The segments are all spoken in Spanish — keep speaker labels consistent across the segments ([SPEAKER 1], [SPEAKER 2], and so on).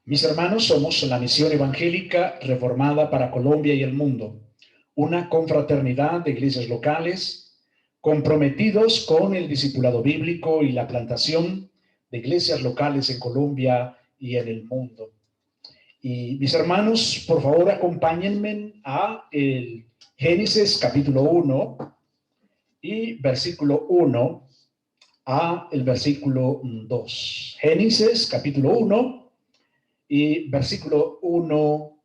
[SPEAKER 1] Mis hermanos, somos la Misión Evangélica Reformada para Colombia y el mundo, una confraternidad de iglesias locales comprometidos con el discipulado bíblico y la plantación de iglesias locales en Colombia y en el mundo. Y mis hermanos, por favor, acompáñenme a el Génesis capítulo 1 y versículo 1 a el versículo 2. Génesis capítulo 1 y versículo 1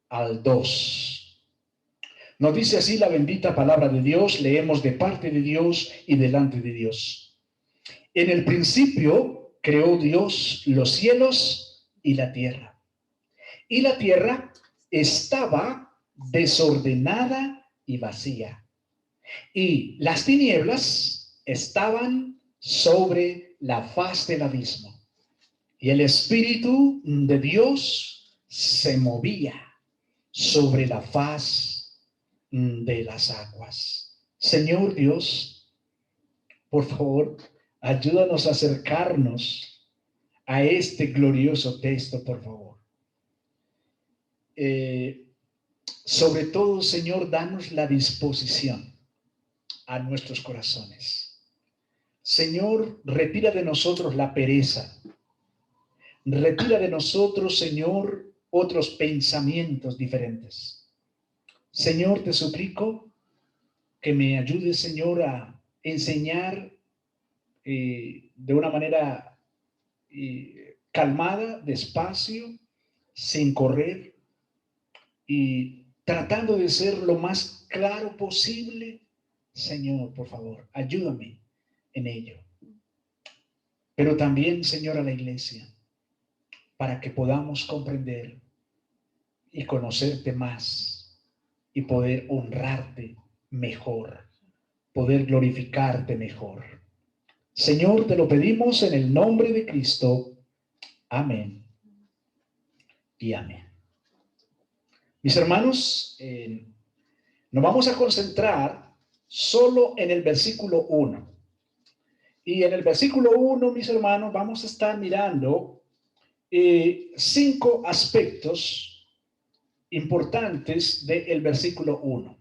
[SPEAKER 1] al 2. Nos dice así la bendita palabra de Dios, leemos de parte de Dios y delante de Dios. En el principio creó Dios los cielos y la tierra. Y la tierra estaba desordenada y vacía. Y las tinieblas estaban sobre la faz del abismo. Y el Espíritu de Dios se movía sobre la faz de las aguas. Señor Dios, por favor, ayúdanos a acercarnos a este glorioso texto, por favor. Sobre todo, Señor, danos la disposición a nuestros corazones. Señor, retira de nosotros la pereza. Retira de nosotros, Señor, otros pensamientos diferentes. Señor, te suplico que me ayudes, Señor, a enseñar de una manera calmada, despacio, sin correr y tratando de ser lo más claro posible. Señor, por favor, ayúdame en ello. Pero también, Señor, a la iglesia, para que podamos comprender y conocerte más y poder honrarte mejor, poder glorificarte mejor. Señor, te lo pedimos en el nombre de Cristo. Amén y amén. Mis hermanos, nos vamos a concentrar solo en el versículo 1. Y en el versículo 1, mis hermanos, vamos a estar mirando 5 aspectos importantes del versículo 1.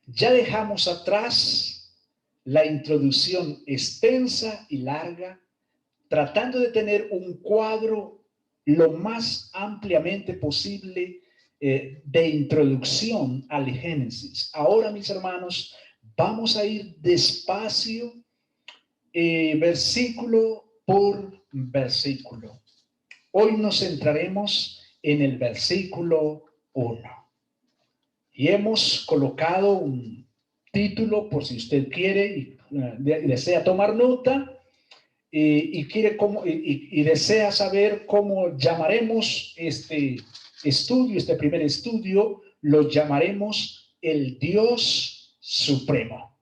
[SPEAKER 1] Ya dejamos atrás la introducción extensa y larga, tratando de tener un cuadro lo más ampliamente posible de introducción al Génesis. Ahora, mis hermanos, vamos a ir despacio, versículo por versículo. Hoy nos centraremos en el versículo 1. Y hemos colocado un título por si usted quiere y desea tomar nota y desea saber cómo llamaremos este estudio, este primer estudio, lo llamaremos el Dios Supremo.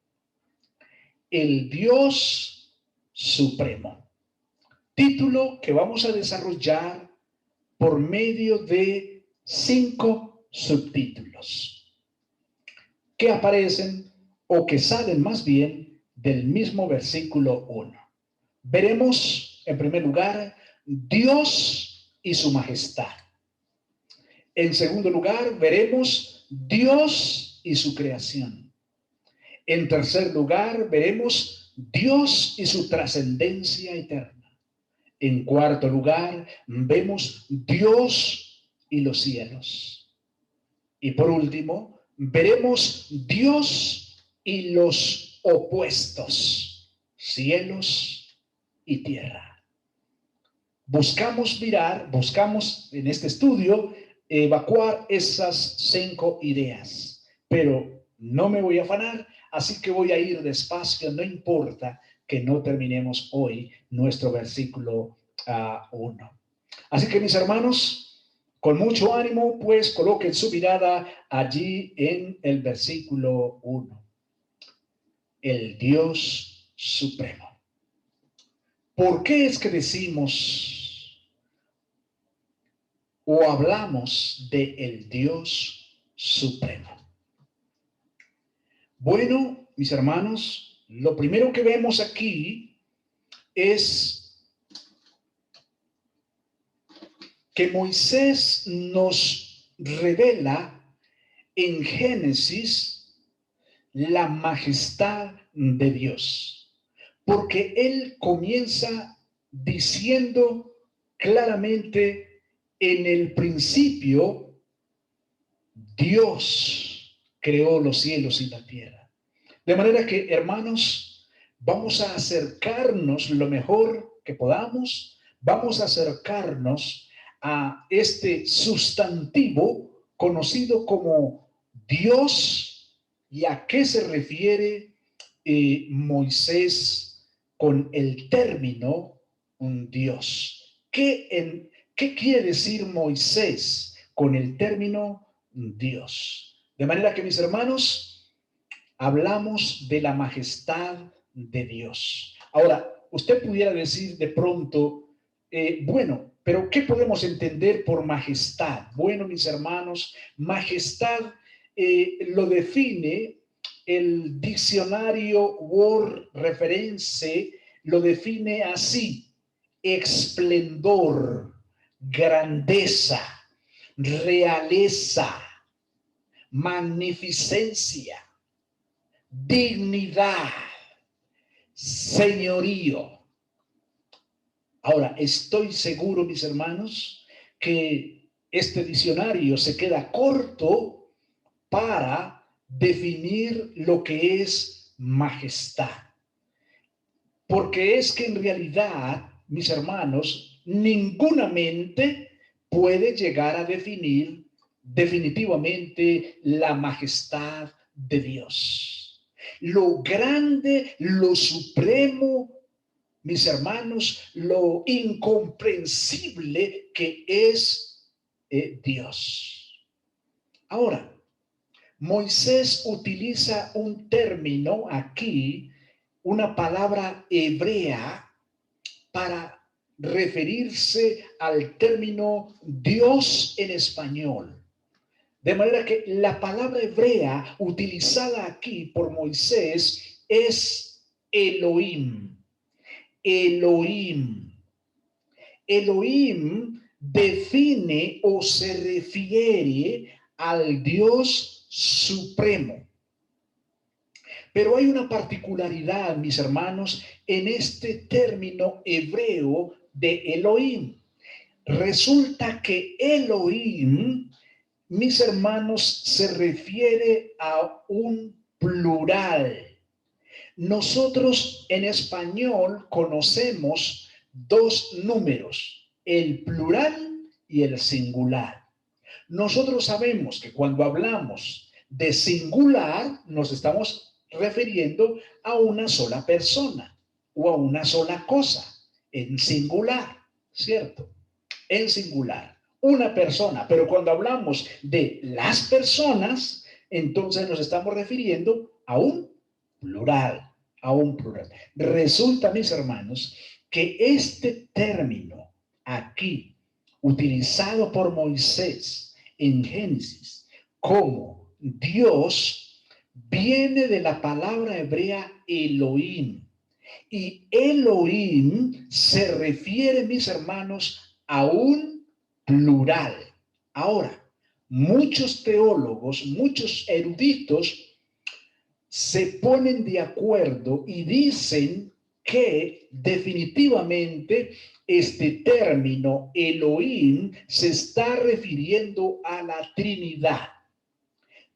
[SPEAKER 1] El Dios Supremo. Título que vamos a desarrollar por medio de 5 subtítulos que aparecen o que salen más bien del mismo versículo 1. Veremos, en primer lugar, Dios y su majestad. En segundo lugar, veremos Dios y su creación. En tercer lugar, veremos Dios y su trascendencia eterna. En cuarto lugar, vemos Dios y los cielos. Y por último, veremos Dios y los opuestos, cielos y tierra. Buscamos en este estudio evacuar esas 5 ideas, pero no me voy a afanar, así que voy a ir despacio, no importa que no terminemos hoy nuestro versículo 1. Así que, mis hermanos, con mucho ánimo, pues coloquen su mirada allí en el versículo 1. El Dios Supremo. ¿Por qué es que decimos o hablamos de el Dios Supremo? Bueno, mis hermanos, lo primero que vemos aquí es que Moisés nos revela en Génesis la majestad de Dios, porque él comienza diciendo claramente: en el principio Dios creó los cielos y la tierra. De manera que, hermanos, vamos a acercarnos lo mejor que podamos, vamos a acercarnos a este sustantivo conocido como Dios. ¿Y a qué se refiere Moisés con el término un Dios? ¿Qué quiere decir Moisés con el término Dios? De manera que, mis hermanos, hablamos de la majestad de Dios. Ahora, usted pudiera decir de pronto, bueno, pero ¿qué podemos entender por majestad? Bueno, mis hermanos, majestad lo define el diccionario Word Reference, lo define así: esplendor, grandeza, realeza, magnificencia, dignidad, señorío. Ahora, estoy seguro, mis hermanos, que este diccionario se queda corto para definir lo que es majestad. Porque es que en realidad, mis hermanos, ninguna mente puede llegar a definir definitivamente la majestad de Dios. Lo grande, lo supremo, mis hermanos, lo incomprensible que es Dios. Ahora, Moisés utiliza un término aquí, una palabra hebrea, para referirse al término Dios en español. De manera que la palabra hebrea utilizada aquí por Moisés es Elohim. Elohim. Elohim define o se refiere al Dios supremo. Pero hay una particularidad, mis hermanos, en este término hebreo de Elohim. Resulta que Elohim, mis hermanos, se refiere a un plural. Nosotros en español conocemos dos números, el plural y el singular. Nosotros sabemos que cuando hablamos de singular nos estamos refiriendo a una sola persona o a una sola cosa, en singular, ¿cierto? En singular, una persona. Pero cuando hablamos de las personas, entonces nos estamos refiriendo a un plural, a un plural. Resulta, mis hermanos, que este término aquí, utilizado por Moisés en Génesis como Dios, viene de la palabra hebrea Elohim. Y Elohim se refiere, mis hermanos, a un plural. Ahora, muchos teólogos, muchos eruditos se ponen de acuerdo y dicen que definitivamente este término Elohim se está refiriendo a la Trinidad.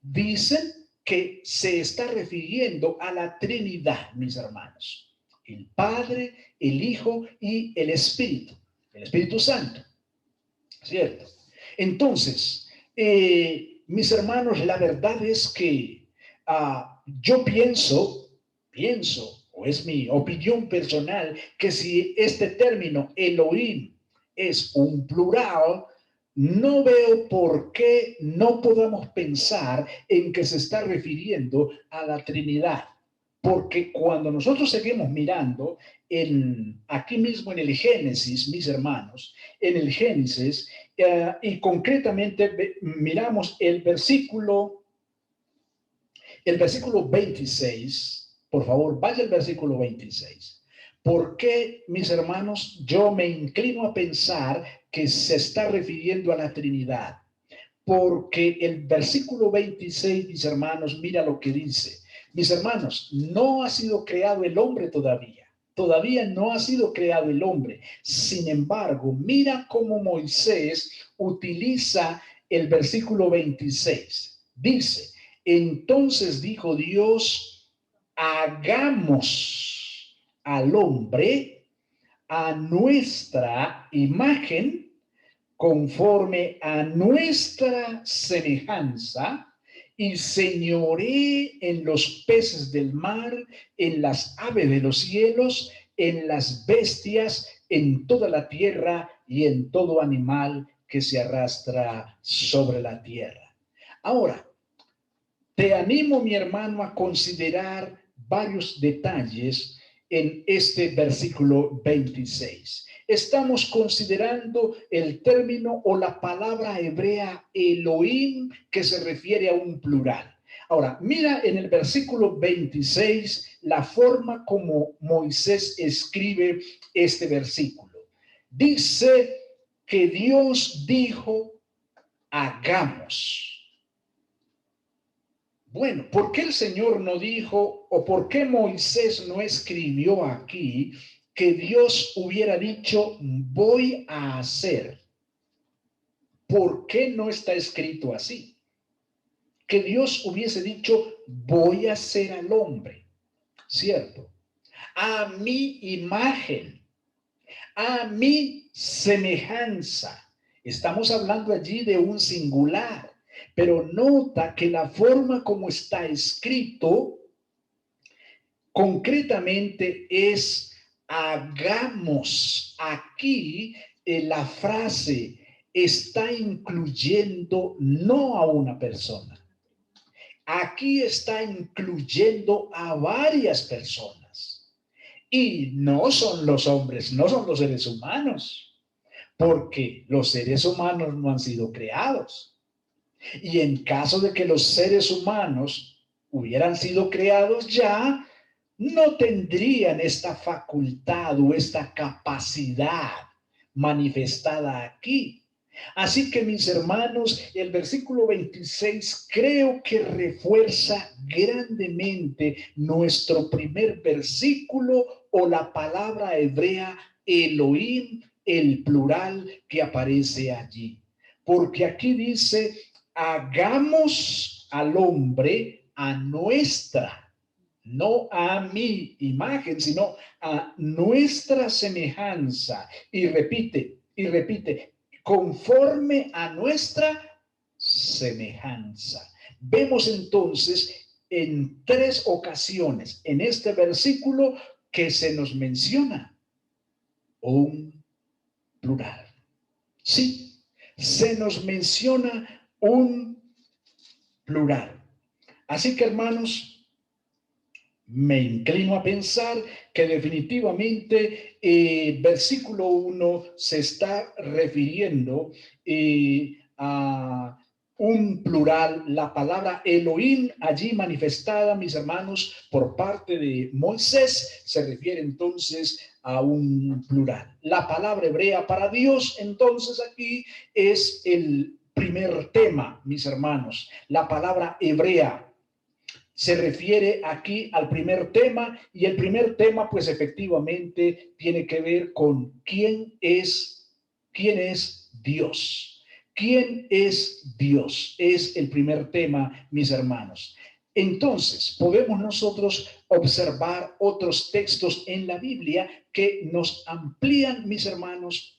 [SPEAKER 1] Dicen que se está refiriendo a la Trinidad, mis hermanos: el Padre, el Hijo y el Espíritu Santo, ¿cierto? Entonces, mis hermanos, la verdad es que yo pienso, o es mi opinión personal, que si este término Elohim es un plural, no veo por qué no podamos pensar en que se está refiriendo a la Trinidad. Porque cuando nosotros seguimos mirando aquí mismo en el Génesis, mis hermanos, en el Génesis, y concretamente miramos el versículo 26, por favor, vaya al versículo 26. ¿Por qué, mis hermanos, yo me inclino a pensar que se está refiriendo a la Trinidad, porque el versículo 26, mis hermanos, mira lo que dice. Mis hermanos, no ha sido creado el hombre todavía. Todavía no ha sido creado el hombre. Sin embargo, mira cómo Moisés utiliza el versículo 26. Dice, entonces dijo Dios, hagamos al hombre a nuestra imagen, conforme a nuestra semejanza, y señoré en los peces del mar, en las aves de los cielos, en las bestias, en toda la tierra y en todo animal que se arrastra sobre la tierra. Ahora, te animo, mi hermano, a considerar varios detalles en este versículo 26. Estamos considerando el término o la palabra hebrea Elohim, que se refiere a un plural. Ahora, mira en el versículo 26 la forma como Moisés escribe este versículo. Dice que Dios dijo, hagamos. Bueno, ¿por qué el Señor no dijo, o por qué Moisés no escribió aquí que Dios hubiera dicho, voy a hacer? ¿Por qué no está escrito así? Que Dios hubiese dicho, voy a hacer al hombre, ¿cierto? A mi imagen, a mi semejanza. Estamos hablando allí de un singular. Pero nota que la forma como está escrito concretamente es hagamos. Aquí la frase está incluyendo no a una persona. Aquí está incluyendo a varias personas. Y no son los hombres, no son los seres humanos, porque los seres humanos no han sido creados. Y en caso de que los seres humanos hubieran sido creados ya, no tendrían esta facultad o esta capacidad manifestada aquí. Así que, mis hermanos, el versículo 26 creo que refuerza grandemente nuestro primer versículo o la palabra hebrea Elohim, el plural que aparece allí. Porque aquí dice, hagamos al hombre a nuestra, no a mi imagen, sino a nuestra semejanza. Y repite, conforme a nuestra semejanza. Vemos entonces en 3 ocasiones en este versículo que se nos menciona un plural. Sí, se nos menciona un plural. Así que, hermanos, me inclino a pensar que definitivamente versículo 1 se está refiriendo a un plural, la palabra Elohim allí manifestada, mis hermanos, por parte de Moisés, se refiere entonces a un plural. La palabra hebrea para Dios, entonces, aquí es el primer tema, mis hermanos. La palabra hebrea se refiere aquí al primer tema, y el primer tema, pues efectivamente, tiene que ver con quién es Dios. ¿Quién es Dios? Es el primer tema, mis hermanos. Entonces, podemos nosotros observar otros textos en la Biblia que nos amplían, mis hermanos,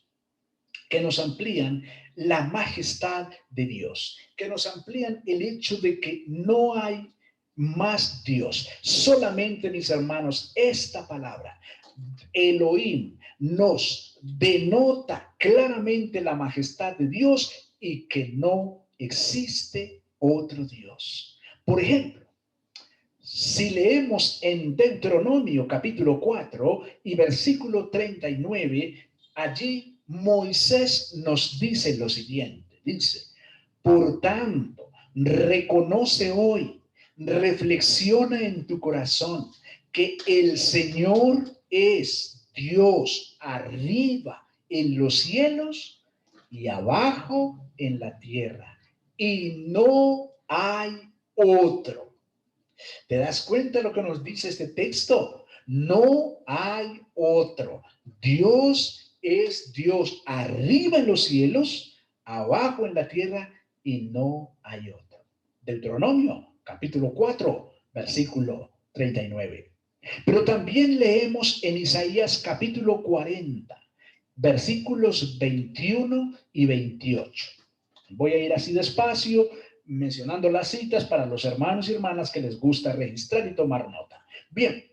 [SPEAKER 1] que nos amplían la majestad de Dios, que nos amplían el hecho de que no hay más Dios. Solamente, mis hermanos, esta palabra, Elohim, nos denota claramente la majestad de Dios y que no existe otro Dios. Por ejemplo, si leemos en Deuteronomio capítulo 4 y versículo 39, allí Moisés nos dice lo siguiente, dice, por tanto, reconoce hoy, reflexiona en tu corazón que el Señor es Dios arriba en los cielos y abajo en la tierra, y no hay otro. ¿Te das cuenta de lo que nos dice este texto? No hay otro. Dios es Dios arriba en los cielos, abajo en la tierra, y no hay otro. Deuteronomio, capítulo 4, versículo 39. Pero también leemos en Isaías capítulo 40, versículos 21 y 28. Voy a ir así despacio, mencionando las citas para los hermanos y hermanas que les gusta registrar y tomar nota. Bien,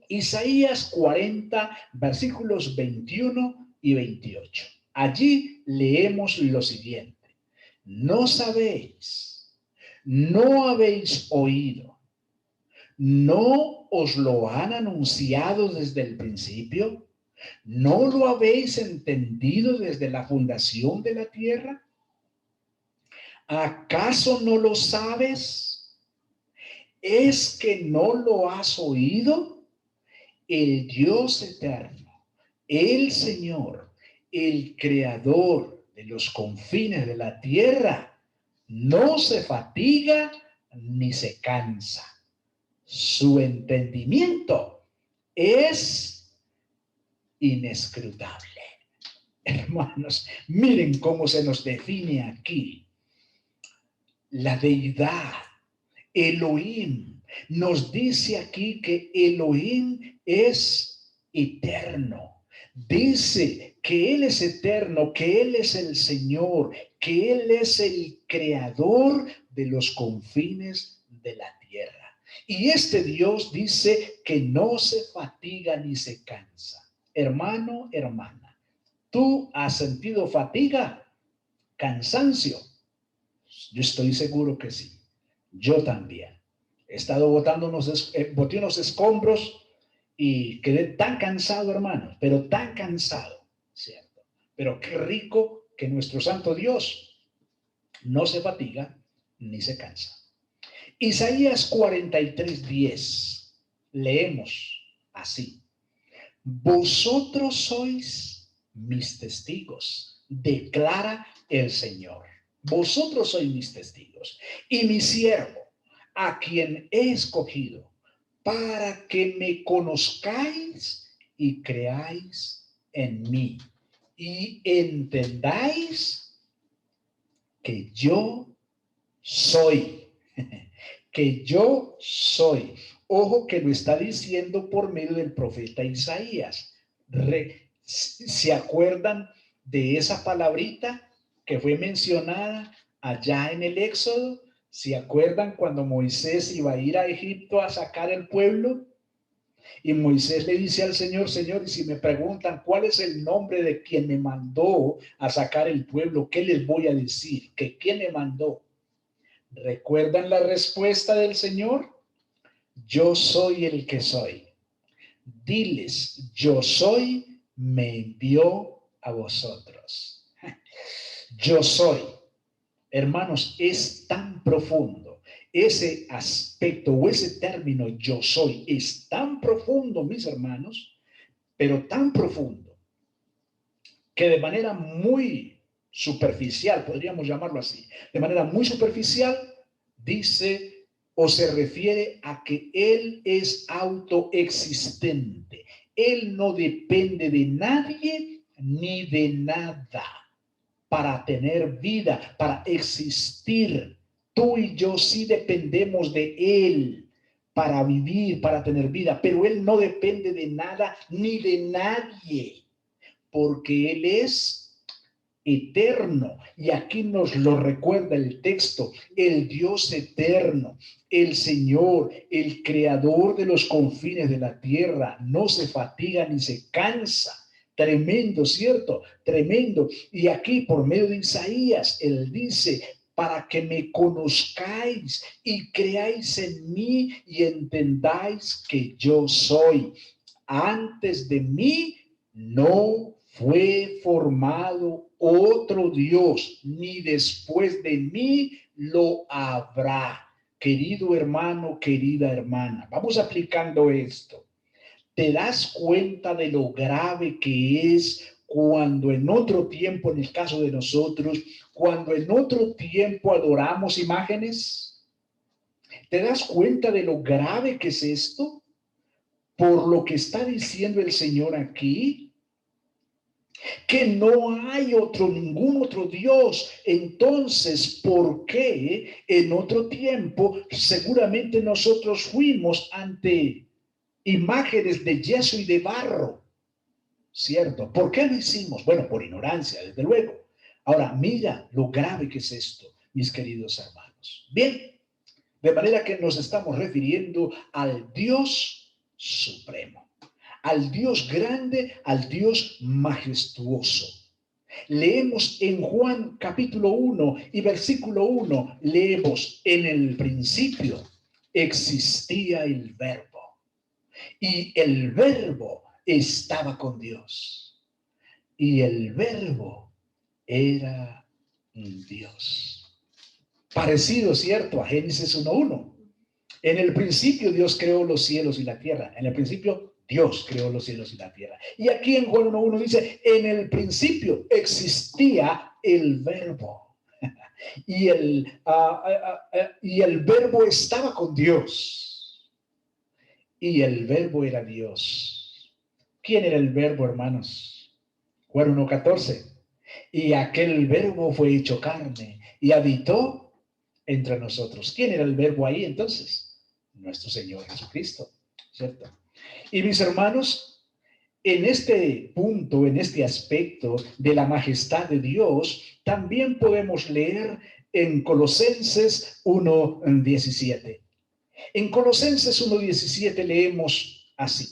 [SPEAKER 1] Isaías 40, versículos 21 y 28. Allí leemos lo siguiente. No sabéis, no habéis oído, no os lo han anunciado desde el principio, no lo habéis entendido desde la fundación de la tierra. ¿Acaso no lo sabes? ¿Es que no lo has oído? El Dios eterno, el Señor, el creador de los confines de la tierra, no se fatiga ni se cansa. Su entendimiento es inescrutable. Hermanos, miren cómo se nos define aquí la deidad, Elohim. Nos dice aquí que Elohim es eterno. Dice que Él es eterno, que Él es el Señor, que Él es el creador de los confines de la tierra. Y este Dios dice que no se fatiga ni se cansa. Hermano, hermana, ¿tú has sentido fatiga, cansancio? Yo estoy seguro que sí. Yo también. He estado boté unos escombros y quedé tan cansado, hermanos, pero tan cansado, ¿cierto? Pero qué rico que nuestro santo Dios no se fatiga ni se cansa. Isaías 43:10. Leemos así. Vosotros sois mis testigos, declara el Señor. Vosotros sois mis testigos y mi siervo, a quien he escogido, para que me conozcáis y creáis en mí y entendáis que yo soy, que yo soy. Ojo que lo está diciendo por medio del profeta Isaías. ¿Se acuerdan de esa palabrita que fue mencionada allá en el Éxodo? ¿Se acuerdan cuando Moisés iba a ir a Egipto a sacar el pueblo? Y Moisés le dice al Señor, Señor, y si me preguntan cuál es el nombre de quien me mandó a sacar el pueblo, ¿qué les voy a decir? ¿Que quién me mandó? ¿Recuerdan la respuesta del Señor? Yo soy el que soy. Diles, yo soy, me envió a vosotros. Yo soy. Hermanos, es tan profundo. Ese aspecto o ese término yo soy es tan profundo, mis hermanos, pero tan profundo, que de manera muy superficial, podríamos llamarlo así, de manera muy superficial, dice o se refiere a que Él es autoexistente. Él no depende de nadie ni de nada para tener vida, para existir. Tú y yo sí dependemos de Él para vivir, para tener vida, pero Él no depende de nada ni de nadie, porque Él es eterno. Y aquí nos lo recuerda el texto, el Dios eterno, el Señor, el creador de los confines de la tierra, no se fatiga ni se cansa. Tremendo, ¿cierto? Tremendo. Y aquí por medio de Isaías, él dice, para que me conozcáis y creáis en mí y entendáis que yo soy. Antes de mí no fue formado otro Dios, ni después de mí lo habrá. Querido hermano, querida hermana, vamos aplicando esto. ¿Te das cuenta de lo grave que es cuando en otro tiempo, en el caso de nosotros, cuando en otro tiempo adoramos imágenes? ¿Te das cuenta de lo grave que es esto? Por lo que está diciendo el Señor aquí, que no hay ningún otro Dios. Entonces, ¿por qué en otro tiempo seguramente nosotros fuimos ante imágenes de yeso y de barro? ¿Cierto? ¿Por qué lo hicimos? Bueno, por ignorancia, desde luego. Ahora, mira lo grave que es esto, mis queridos hermanos. Bien, de manera que nos estamos refiriendo al Dios supremo, al Dios grande, al Dios majestuoso. Leemos en Juan capítulo 1 y versículo 1, leemos: en el principio existía el verbo y el verbo estaba con Dios y el verbo era Dios. Parecido, ¿cierto?, a Génesis 1:1. En el principio Dios creó los cielos y la tierra. En el principio Dios creó los cielos y la tierra. Y aquí en Juan 1:1 dice: en el principio existía el verbo. Y el verbo estaba con Dios. Y el verbo era Dios. ¿Quién era el verbo, hermanos? Juan 1:14. Y aquel verbo fue hecho carne y habitó entre nosotros. ¿Quién era el verbo ahí entonces? Nuestro Señor Jesucristo, ¿cierto? Y mis hermanos, en este punto, en este aspecto de la majestad de Dios, también podemos leer en Colosenses 1:17. En Colosenses 1:17 leemos así: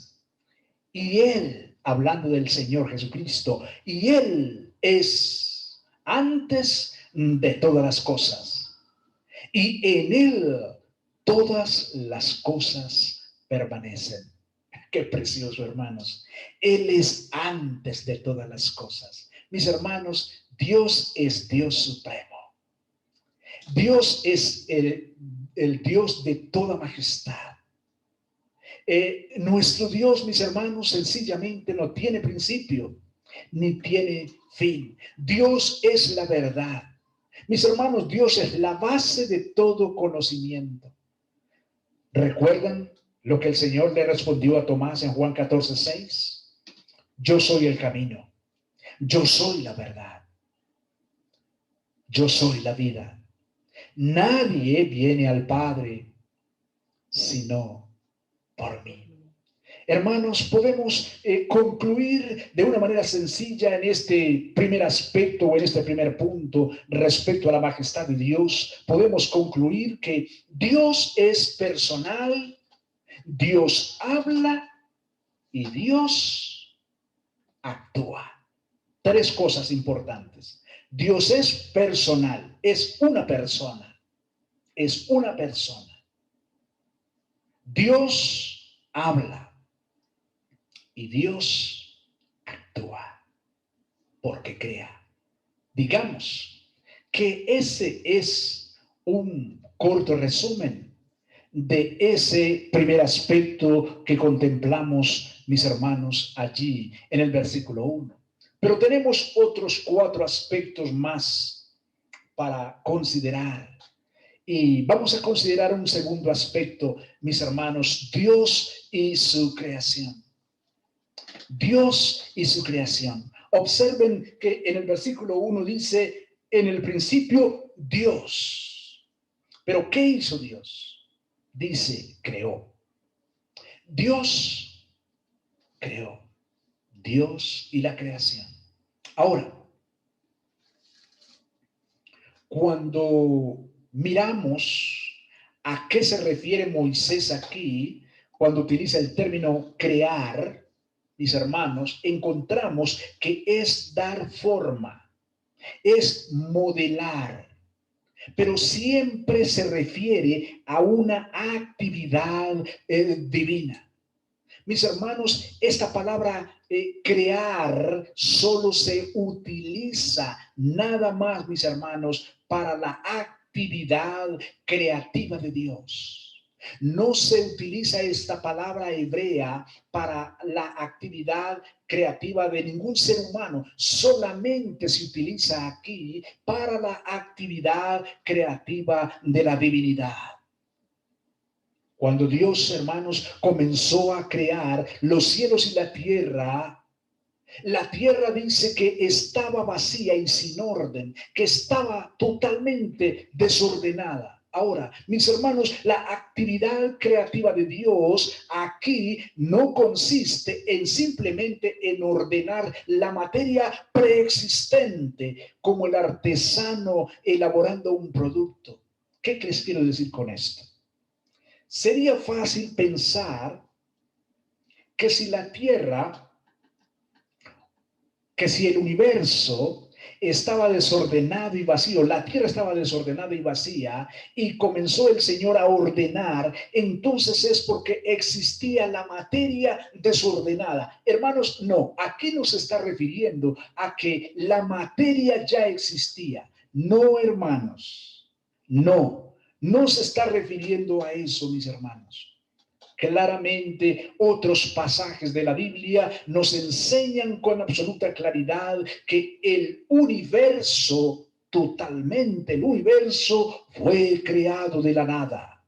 [SPEAKER 1] y Él, hablando del Señor Jesucristo, y Él es antes de todas las cosas, y en Él todas las cosas permanecen. Qué precioso, hermanos. Él es antes de todas las cosas. Mis hermanos, Dios es Dios supremo. Dios es el Dios de toda majestad. Nuestro Dios, mis hermanos, sencillamente no tiene principio ni tiene fin. Dios es la verdad. Mis hermanos, Dios es la base de todo conocimiento. ¿Recuerdan lo que el Señor le respondió a Tomás en Juan 14:6? Yo soy el camino, yo soy la verdad, yo soy la vida. Nadie viene al Padre sino por mí. Hermanos, podemos concluir de una manera sencilla en este primer aspecto o en este primer punto respecto a la majestad de Dios. Podemos concluir que Dios es personal, Dios habla y Dios actúa. Tres cosas importantes. Dios es personal, es una persona, es una persona. Dios habla y Dios actúa porque crea. Digamos que ese es un corto resumen de ese primer aspecto que contemplamos, mis hermanos, allí en el versículo 1. Pero tenemos otros 4 aspectos más para considerar. Y vamos a considerar un segundo aspecto, mis hermanos: Dios y su creación. Dios y su creación. Observen que en el versículo 1 dice: en el principio Dios. ¿Pero qué hizo Dios? Dice: creó. Dios creó. Dios y la creación. Ahora, cuando miramos a qué se refiere Moisés aquí, cuando utiliza el término crear, mis hermanos, encontramos que es dar forma, es modelar, pero siempre se refiere a una actividad divina. Mis hermanos, esta palabra crear solo se utiliza nada más, mis hermanos, para la actividad creativa de Dios. No se utiliza esta palabra hebrea para la actividad creativa de ningún ser humano. Solamente se utiliza aquí para la actividad creativa de la divinidad. Cuando Dios, hermanos, comenzó a crear los cielos y la tierra dice que estaba vacía y sin orden, que estaba totalmente desordenada. Ahora, mis hermanos, la actividad creativa de Dios aquí no consiste en simplemente en ordenar la materia preexistente como el artesano elaborando un producto. ¿Qué les quiero decir con esto? Sería fácil pensar que si la tierra, que si el universo estaba desordenado y vacío, la tierra estaba desordenada y vacía, y comenzó el Señor a ordenar, entonces es porque existía la materia desordenada. Hermanos, no, aquí no se está refiriendo a que la materia ya existía. No, hermanos, no se está refiriendo a eso, mis hermanos. Claramente, otros pasajes de la Biblia nos enseñan con absoluta claridad que el universo, totalmente el universo, fue creado de la nada.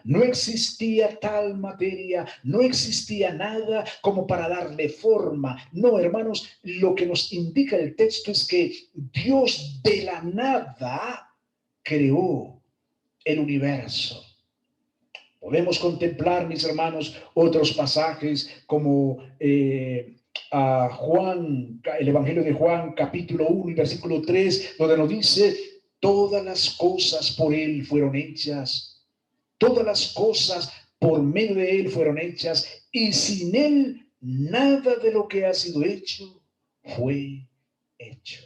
[SPEAKER 1] No existía tal materia, no existía nada como para darle forma. No, hermanos, lo que nos indica el texto es que Dios de la nada creó el universo. Podemos contemplar, mis hermanos, otros pasajes como a Juan, el Evangelio de Juan, capítulo 1 y versículo 3, donde nos dice, todas las cosas por él fueron hechas, todas las cosas por medio de él fueron hechas, y sin él nada de lo que ha sido hecho fue hecho.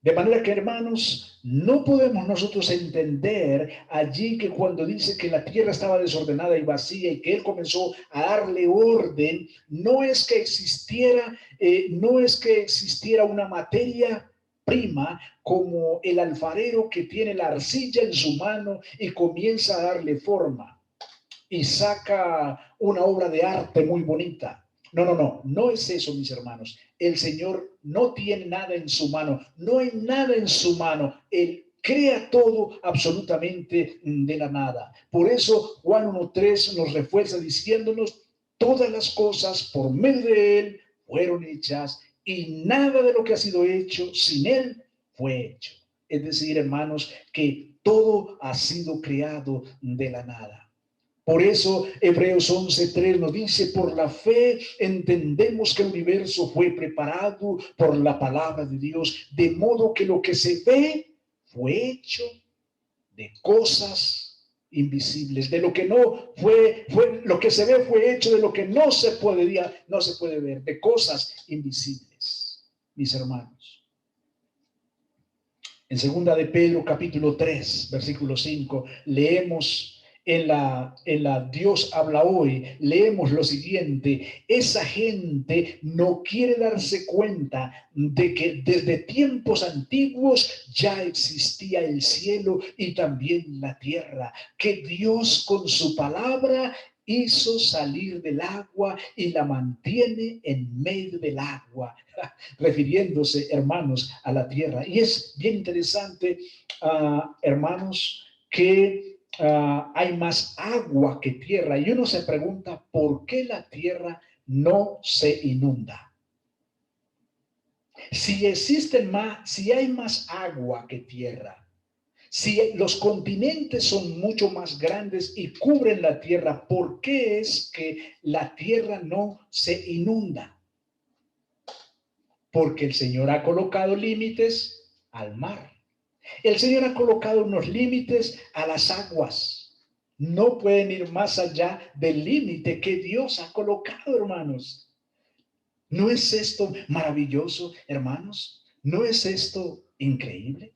[SPEAKER 1] De manera que, hermanos, no podemos nosotros entender allí que cuando dice que la tierra estaba desordenada y vacía y que él comenzó a darle orden, no es que existiera una materia prima como el alfarero que tiene la arcilla en su mano y comienza a darle forma y saca una obra de arte muy bonita. No es eso, mis hermanos. El Señor no tiene nada en su mano, no hay nada en su mano. Él crea todo absolutamente de la nada. Por eso Juan 1:3 nos refuerza diciéndonos, todas las cosas por medio de Él fueron hechas y nada de lo que ha sido hecho sin Él fue hecho. Es decir, hermanos, que todo ha sido creado de la nada. Por eso Hebreos 11:3 nos dice, por la fe entendemos que el universo fue preparado por la palabra de Dios, de modo que lo que se ve fue hecho de cosas invisibles, de lo que no fue lo que se ve fue hecho de lo que no se puede ver, de cosas invisibles, mis hermanos. En segunda de Pedro capítulo 3, versículo 5, leemos en la Dios habla hoy, leemos lo siguiente: esa gente no quiere darse cuenta de que desde tiempos antiguos ya existía el cielo y también la tierra, que Dios con su palabra hizo salir del agua y la mantiene en medio del agua, refiriéndose, hermanos, a la tierra. Y es bien interesante, hermanos, que hay más agua que tierra. Y uno se pregunta, ¿por qué la tierra no se inunda? Si hay más agua que tierra, si los continentes son mucho más grandes y cubren la tierra, ¿por qué es que la tierra no se inunda? Porque el Señor ha colocado límites al mar. El Señor ha colocado unos límites a las aguas. No pueden ir más allá del límite que Dios ha colocado, hermanos. ¿No es esto maravilloso, hermanos? ¿No es esto increíble?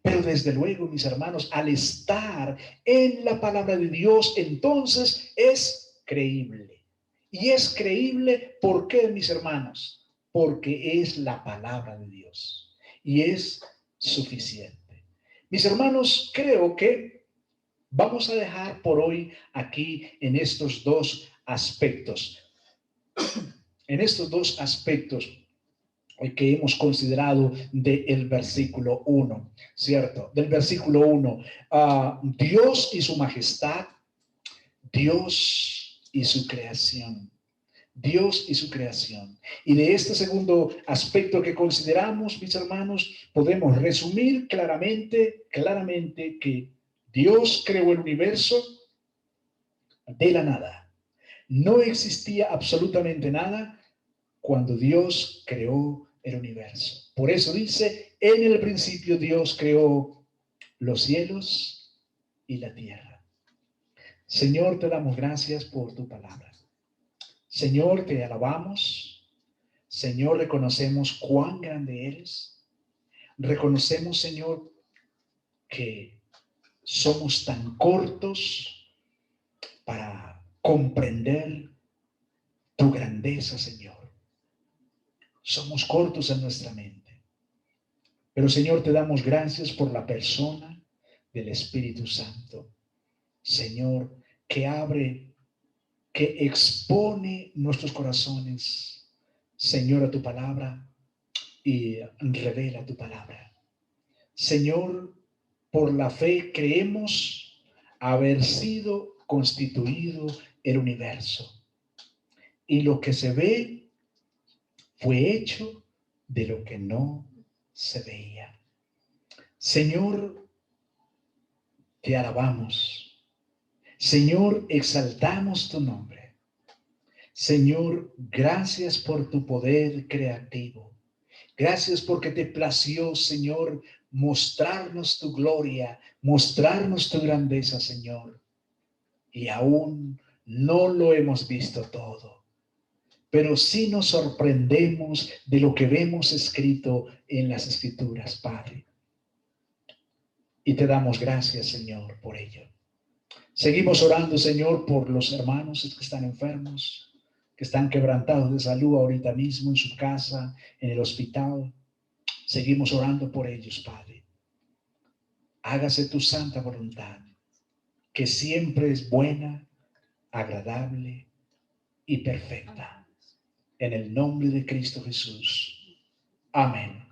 [SPEAKER 1] Pero desde luego, mis hermanos, al estar en la palabra de Dios, entonces es creíble. Y es creíble, ¿por qué, mis hermanos? Porque es la palabra de Dios y es suficiente. Mis hermanos, creo que Vamos a dejar por hoy aquí en estos dos aspectos. En estos dos aspectos que hemos considerado del versículo 1, ¿cierto? Del versículo 1, Dios y su majestad, Dios y su creación. Dios y su creación. Y de este segundo aspecto que consideramos, mis hermanos, podemos resumir claramente que Dios creó el universo de la nada. No existía absolutamente nada cuando Dios creó el universo. Por eso dice, en el principio Dios creó los cielos y la tierra. Señor, te damos gracias por tu palabra. Señor, te alabamos. Señor, reconocemos cuán grande eres. Reconocemos, Señor, que somos tan cortos para comprender tu grandeza, Señor. Somos cortos en nuestra mente. Pero, Señor, te damos gracias por la persona del Espíritu Santo. Señor, que expone nuestros corazones, Señor, a tu palabra y revela tu palabra. Señor, por la fe creemos haber sido constituido el universo. Y lo que se ve fue hecho de lo que no se veía. Señor, te alabamos. Señor, exaltamos tu nombre. Señor, gracias por tu poder creativo. Gracias porque te plació, Señor, mostrarnos tu gloria, mostrarnos tu grandeza, Señor. Y aún no lo hemos visto todo, pero sí nos sorprendemos de lo que vemos escrito en las Escrituras, Padre. Y te damos gracias, Señor, por ello. Seguimos orando, Señor, por los hermanos que están enfermos, que están quebrantados de salud ahorita mismo en su casa, en el hospital. Seguimos orando por ellos, Padre. Hágase tu santa voluntad, que siempre es buena, agradable y perfecta. En el nombre de Cristo Jesús. Amén.